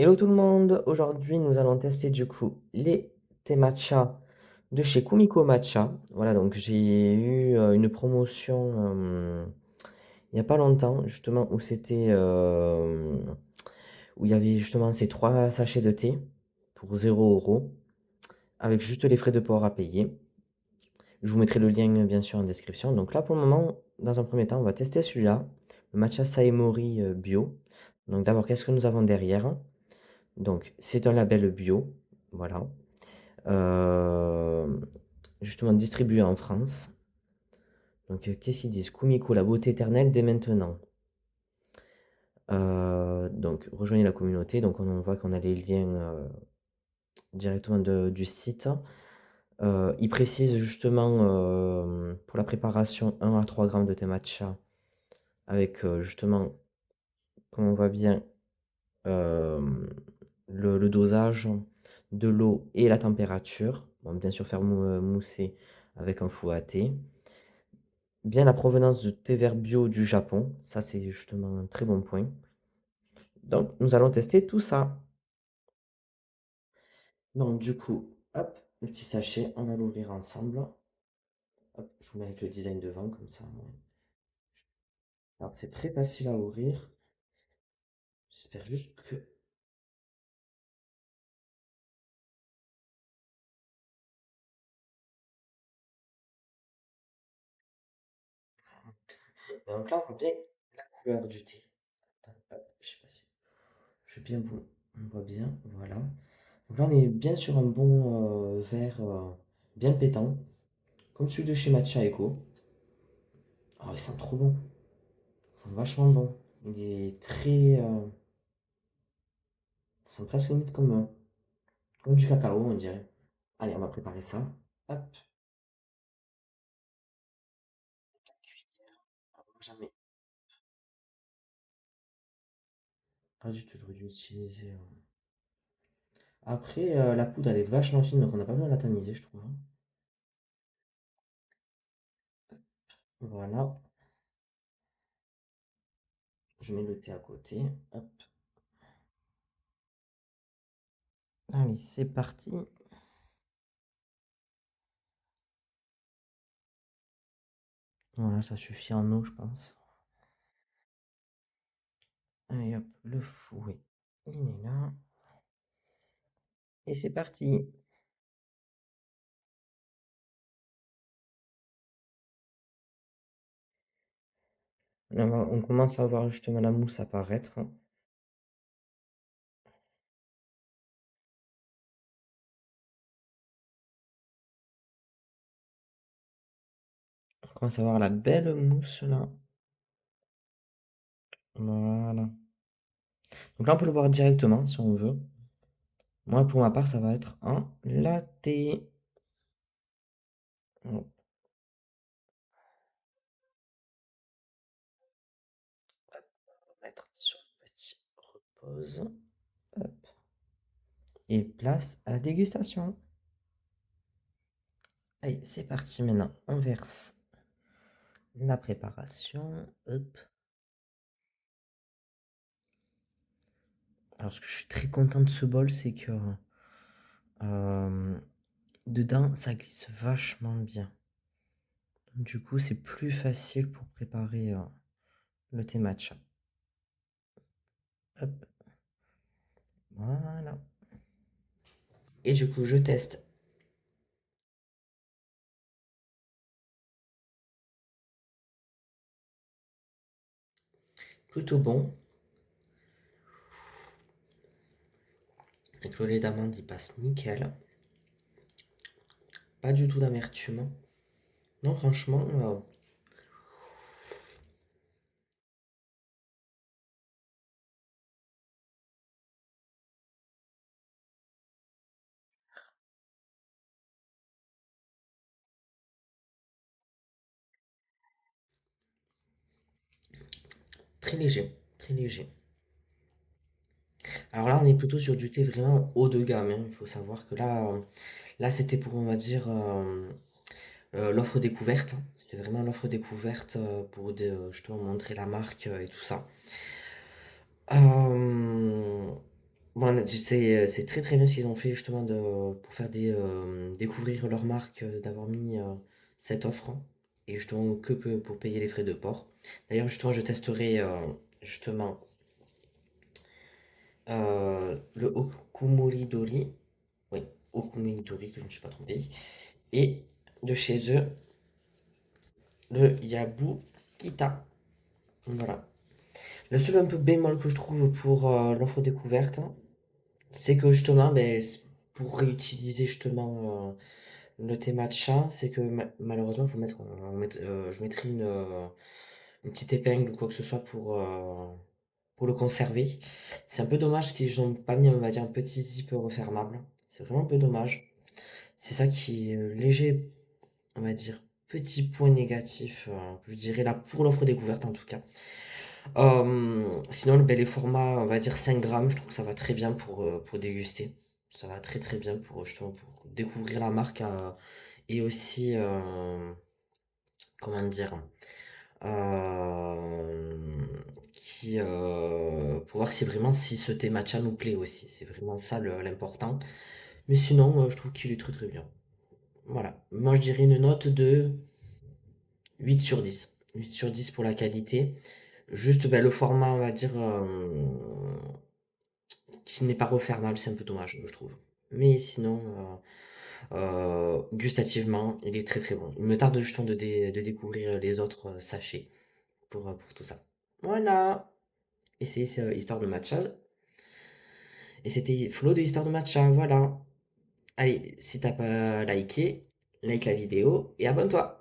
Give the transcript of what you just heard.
Hello tout le monde, aujourd'hui nous allons tester du coup les thés matcha de chez Kumiko Matcha. Voilà, donc j'ai eu une promotion il n'y a pas longtemps justement où il y avait justement ces 3 sachets de thé pour 0 € avec juste les frais de port à payer. Je vous mettrai le lien bien sûr en description. Donc là pour le moment, dans un premier temps, on va tester celui-là, le matcha Saemori bio. Donc d'abord, qu'est-ce que nous avons derrière? Donc, c'est un label bio, voilà. Euh, Justement distribué en France. Donc, qu'est-ce qu'ils disent? Kumiko, la beauté éternelle dès maintenant. Donc, rejoignez la communauté. Donc, on voit qu'on a les liens directement du site. Ils précisent justement pour la préparation 1 à 3 grammes de thé matcha avec justement, comme on voit bien, euh, le dosage de l'eau et la température. Bon, bien sûr, faire mousser avec un fouet à thé. Bien la provenance de thé vert bio du Japon. Ça, c'est justement un très bon point. Donc, nous allons tester tout ça. Donc, du coup, hop, le petit sachet, on va l'ouvrir ensemble. Hop, je vous mets avec le design devant, comme ça. Ouais. Alors, c'est très facile à ouvrir. J'espère juste que... Donc là, on voit bien la couleur du thé. Attends, hop, je sais pas si... Je vais bien vous... On voit bien, voilà. Donc là, on est bien sur un bon vert bien pétant, comme celui de chez Matcha Echo. Oh, il sent trop bon. Il sent vachement bon. Il est très... il sent presque limite comme du cacao, on dirait. Allez, on va préparer ça. Hop, la cuillère. Alors, moi, jamais. Pas du tout, j'aurais dû utiliser. Après, la poudre, elle est vachement fine, donc on n'a pas besoin de la tamiser, je trouve, hein. Voilà. Je mets le thé à côté. Hop. Allez, c'est parti. Voilà, ça suffit en eau, je pense. Allez hop, le fouet, il est là. Et c'est parti. Là, on commence à voir justement la mousse apparaître. On commence à voir la belle mousse là. Voilà. Donc là, on peut le boire directement si on veut. Moi, pour ma part, ça va être un latte. On va mettre sur petit repose. Hop. Et place à la dégustation. Allez, c'est parti maintenant. On verse la préparation. Hop. Alors, ce que je suis très content de ce bol, c'est que euh, dedans, ça glisse vachement bien. Du coup, c'est plus facile pour préparer le thé matcha. Hop. Voilà. Et du coup, je teste. Plutôt bon. Avec le lait d'amande, il passe nickel. Pas du tout d'amertume. Non, franchement, très léger. Très léger. Alors là, on est plutôt sur du thé vraiment haut de gamme, hein. Il faut savoir que là c'était pour, on va dire, l'offre découverte. C'était vraiment l'offre découverte pour justement montrer la marque et tout ça. Euh, Bon, c'est très très bien ce qu'ils ont fait justement pour faire découvrir leur marque, d'avoir mis cette offre, hein, et justement pour payer les frais de port. D'ailleurs, justement, je testerai justement le Okumori, oui, Okumori, que je ne me suis pas trompé, et de chez eux, le Yabu Kita. Voilà. Le seul un peu bémol que je trouve pour l'offre découverte, c'est que justement, ben, pour réutiliser justement le thé matcha, c'est que malheureusement, il faut je mettrai une petite épingle ou quoi que ce soit pour le conserver. C'est un peu dommage qu'ils n'ont pas mis, on va dire, un petit zip refermable. C'est vraiment un peu dommage. C'est ça qui est léger, on va dire, petit point négatif, je dirais là pour l'offre découverte en tout cas. Sinon, ben, les formats, on va dire 5 grammes, je trouve que ça va très bien pour déguster. Ça va très très bien pour justement pour découvrir la marque et aussi, comment dire, pour voir si vraiment si ce thé matcha nous plaît aussi. C'est vraiment ça l'important. Mais sinon, je trouve qu'il est très très bien. Voilà. Moi, je dirais une note de 8 sur 10. 8 sur 10 pour la qualité. Juste ben, le format, on va dire, qui n'est pas refermable, c'est un peu dommage, je trouve. Mais sinon, gustativement, il est très très bon. Il me tarde justement de découvrir les autres sachets pour tout ça. Voilà. Et c'est Histoire de Matcha. Et c'était Flo de Histoire de Matcha, voilà. Allez, si t'as pas liké, like la vidéo et abonne-toi.